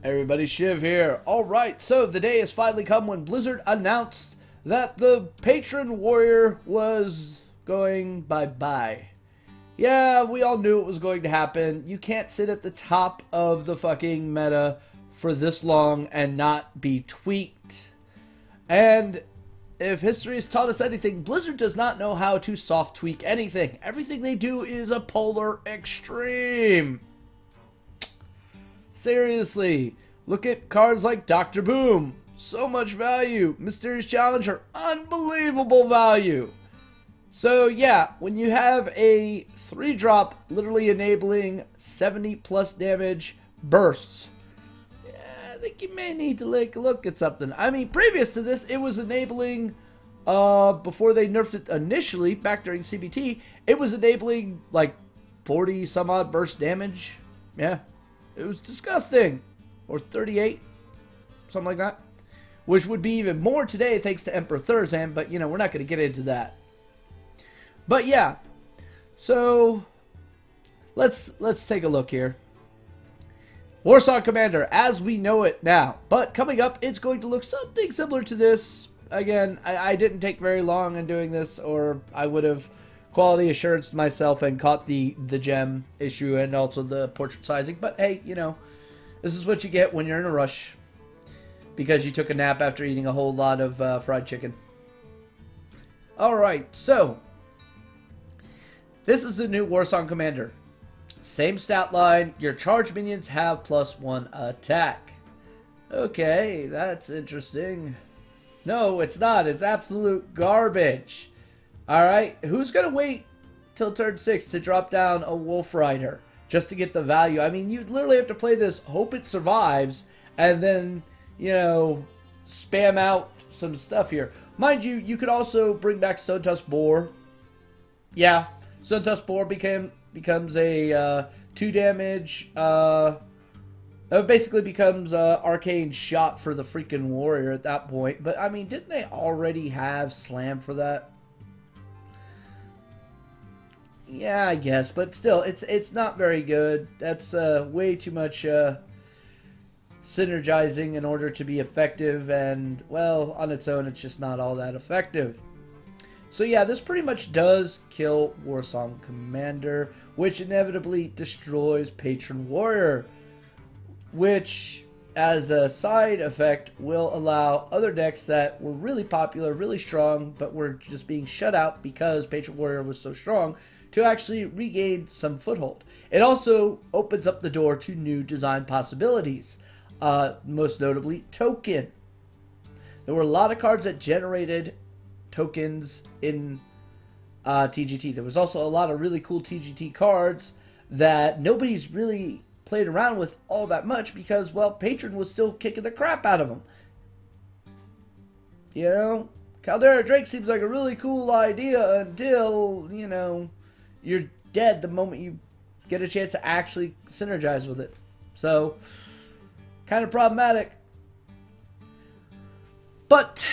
Everybody, Shiv here. Alright, so the day has finally come when Blizzard announced that the Patron Warrior was going bye-bye. Yeah, we all knew it was going to happen. You can't sit at the top of the fucking meta for this long and not be tweaked. And if history has taught us anything, Blizzard does not know how to soft tweak anything. Everything they do is a polar extreme. Seriously, look at cards like Dr. Boom. So much value. Mysterious Challenger, unbelievable value. So yeah, when you have a 3-drop literally enabling 70 plus damage bursts, I think you may need to take a look at something. I mean, previous to this, it was enabling, before they nerfed it initially, back during CBT, it was enabling like 40 some odd burst damage. Yeah. It was disgusting. Or 38. Something like that. Which would be even more today thanks to Emperor Thurzan, but you know, we're not going to get into that. But yeah. So let's take a look here. Warsong Commander as we know it now. But coming up, it's going to look something similar to this. Again, I didn't take very long in doing this, or I would have quality assurance myself and caught the gem issue and also the portrait sizing. But hey, you know, this is what you get when you're in a rush because you took a nap after eating a whole lot of fried chicken. Alright, so this is the new Warsong Commander. Same stat line, your charge minions have +1 attack. Okay, that's interesting. No, it's not. It's absolute garbage. Alright, who's going to wait till turn 6 to drop down a Wolf Rider just to get the value? I mean, you literally have to play this, hope it survives, and then, you know, spam out some stuff here. Mind you, you could also bring back Stone Tusk Boar. Yeah, Stone Tusk Boar becomes a 2 damage, it basically becomes arcane shot for the freaking warrior at that point. But, I mean, didn't they already have slam for that? Yeah, I guess, but still, it's not very good. That's way too much synergizing in order to be effective, and, well, on its own, it's just not all that effective. So yeah, this pretty much does kill Warsong Commander, which inevitably destroys Patron Warrior, which, as a side effect, will allow other decks that were really popular, really strong, but were just being shut out because Patron Warrior was so strong, to actually regain some foothold. It also opens up the door to new design possibilities, most notably token. There were a lot of cards that generated tokens in TGT. There was also a lot of really cool TGT cards that nobody's really played around with all that much because, well, Patron was still kicking the crap out of them. You know, Caldera Drake seems like a really cool idea until, you know, you're dead the moment you get a chance to actually synergize with it. So, kind of problematic. But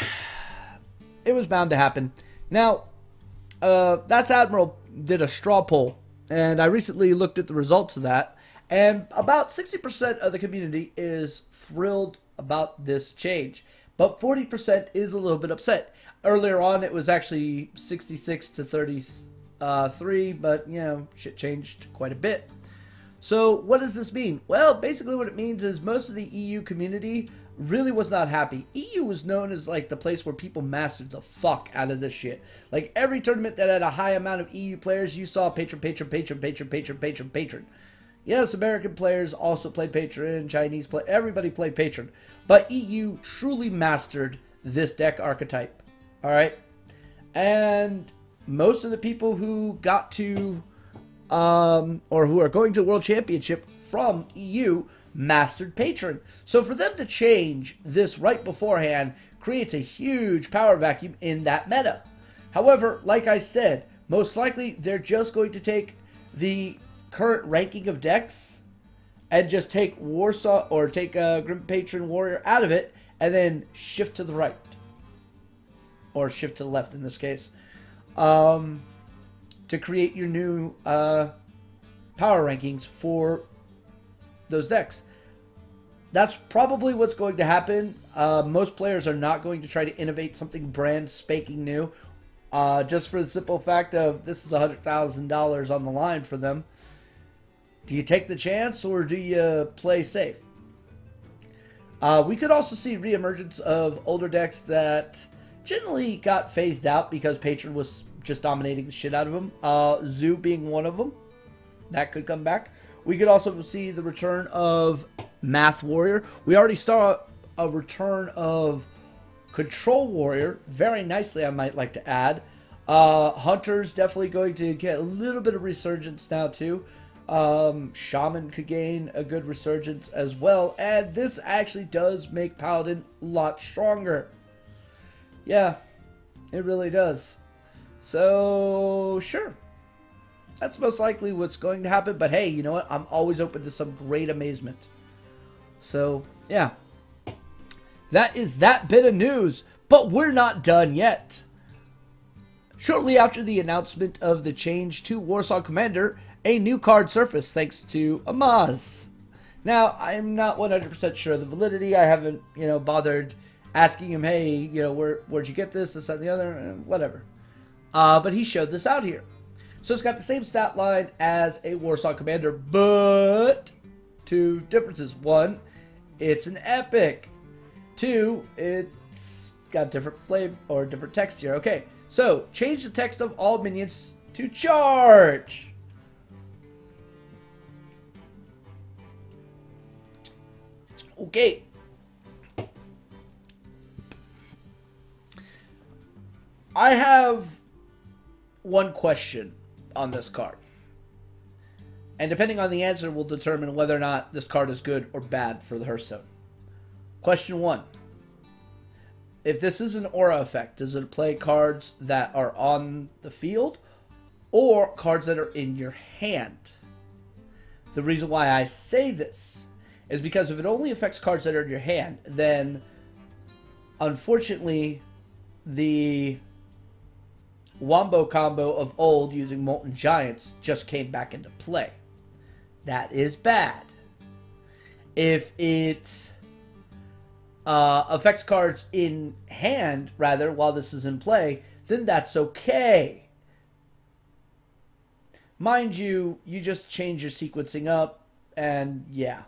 it was bound to happen. Now, That's Admiral did a straw poll, and I recently looked at the results of that, and about 60% of the community is thrilled about this change, but 40% is a little bit upset. Earlier on, it was actually 66 to 33, but, you know, shit changed quite a bit. So what does this mean? Well, basically what it means is most of the EU community really was not happy. EU was known as like the place where people mastered the fuck out of this shit. Like every tournament that had a high amount of EU players, you saw patron, patron, patron, patron, patron, patron, patron. Yes, American players also played patron, Chinese play, everybody played patron. But EU truly mastered this deck archetype. All right, and most of the people who got to or who are going to the World Championship from EU mastered Patron. So for them to change this right beforehand creates a huge power vacuum in that meta. However, like I said, most likely they're just going to take the current ranking of decks and just take Warsaw or take Grim Patron Warrior out of it and then shift to the right. Or shift to the left in this case. To create your new power rankings for those decks. that's probably what's going to happen. Most players are not going to try to innovate something brand spanking new, just for the simple fact of this is $100,000 on the line for them. Do you take the chance or do you play safe? We could also see reemergence of older decks that generally got phased out because Patron was just dominating the shit out of them. Zoo being one of them. That could come back. We could also see the return of Math Warrior. We already saw a return of Control Warrior. Very nicely, I might like to add. Hunter's definitely going to get a little bit of resurgence now too. Shaman could gain a good resurgence as well. And this actually does make Paladin a lot stronger. Yeah, it really does. So, sure. That's most likely what's going to happen. But hey, you know what? I'm always open to some great amazement. So, yeah. That is that bit of news. But we're not done yet. Shortly after the announcement of the change to Warsong Commander, a new card surfaced thanks to Amaz. Now, I'm not 100% sure of the validity. I haven't, bothered asking him, hey, where'd you get this, that, and the other, whatever. But he showed this out here. So it's got the same stat line as a Warsong Commander, but two differences. One, it's an epic. Two, it's got different flavor or different text here. Okay, so change the text of all minions to charge. Okay. I have one question on this card. And depending on the answer will determine whether or not this card is good or bad for the Hearthstone. Question 1. If this is an aura effect, does it play cards that are on the field or cards that are in your hand? The reason why I say this is because if it only affects cards that are in your hand, then unfortunately the Wombo combo of old using Molten Giants just came back into play. That is bad. If it affects cards in hand, rather, while this is in play, then that's okay. Mind you, you just change your sequencing up, and yeah,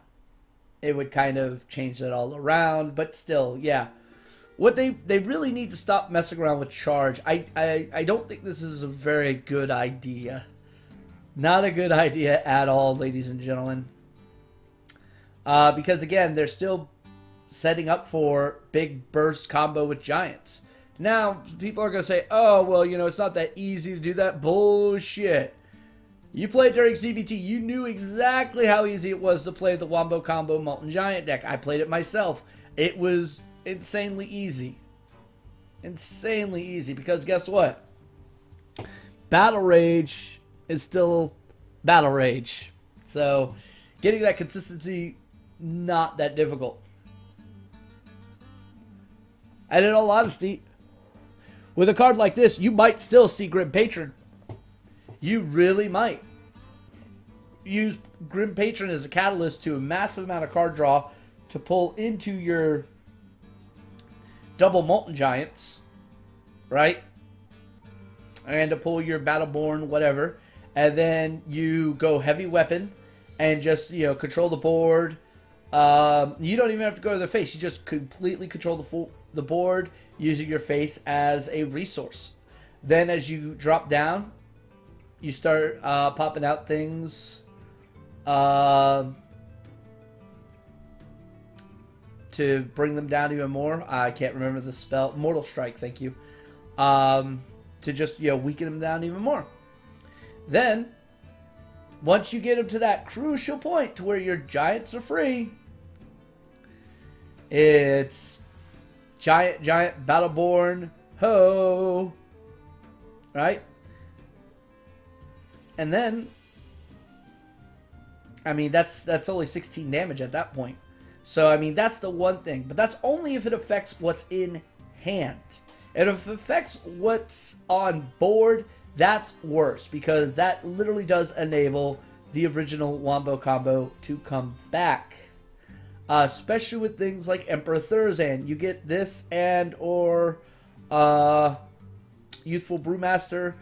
it would kind of change that all around, but still, yeah. What they really need to stop messing around with charge. I don't think this is a very good idea. Not a good idea at all, ladies and gentlemen. Because again, they're still setting up for big burst combo with Giants. Now, people are going to say, oh, well, it's not that easy to do that. Bullshit. You played during CBT. You knew exactly how easy it was to play the Wombo Combo Molten Giant deck. I played it myself. It was insanely easy. Insanely easy. Because guess what? Battle Rage is still Battle Rage. So, getting that consistency, not that difficult. And in all honesty, with a card like this, you might still see Grim Patron. You really might. Use Grim Patron as a catalyst to a massive amount of card draw to pull into your double Molten Giants, right? And to pull your Battleborn, whatever. And then you go heavy weapon and just, control the board. You don't even have to go to the face. You just completely control the board using your face as a resource. Then as you drop down, you start popping out things to bring them down even more. I can't remember the spell. Mortal Strike, thank you. To just, weaken them down even more. Then, once you get them to that crucial point to where your Giants are free, it's Giant Battleborn, ho! Right? And then, that's only 16 damage at that point. So, that's the one thing. But that's only if it affects what's in hand. And if it affects what's on board, that's worse. Because that literally does enable the original Wombo combo to come back. especially with things like Emperor Thurzan. You get this and or Youthful Brewmaster,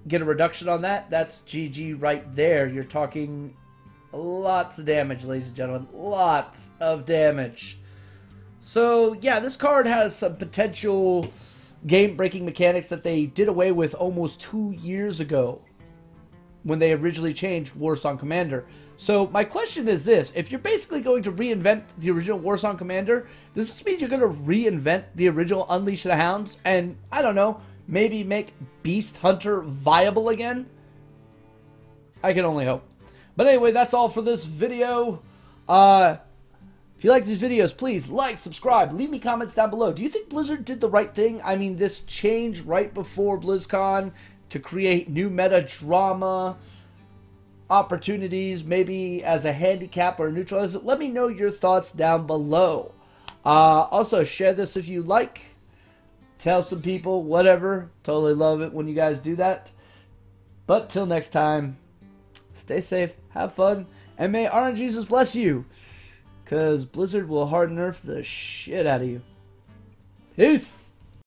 get a reduction on that. That's GG right there. You're talking lots of damage, ladies and gentlemen. Lots of damage. So, yeah, this card has some potential game-breaking mechanics that they did away with almost 2 years ago when they originally changed Warsong Commander. So, my question is this. If you're basically going to reinvent the original Warsong Commander, does this mean you're going to reinvent the original Unleash the Hounds and, I don't know, maybe make Beast Hunter viable again? I can only hope. But anyway, that's all for this video. If you like these videos, please like, subscribe, leave me comments down below. Do you think Blizzard did the right thing? I mean, this change right before BlizzCon to create new meta drama opportunities, maybe as a handicap or a neutralizer. Let me know your thoughts down below. Also, share this if you like. Tell some people, whatever. Totally love it when you guys do that. But till next time, stay safe, have fun, and may Orange Jesus bless you. Because Blizzard will hard nerf the shit out of you. Peace!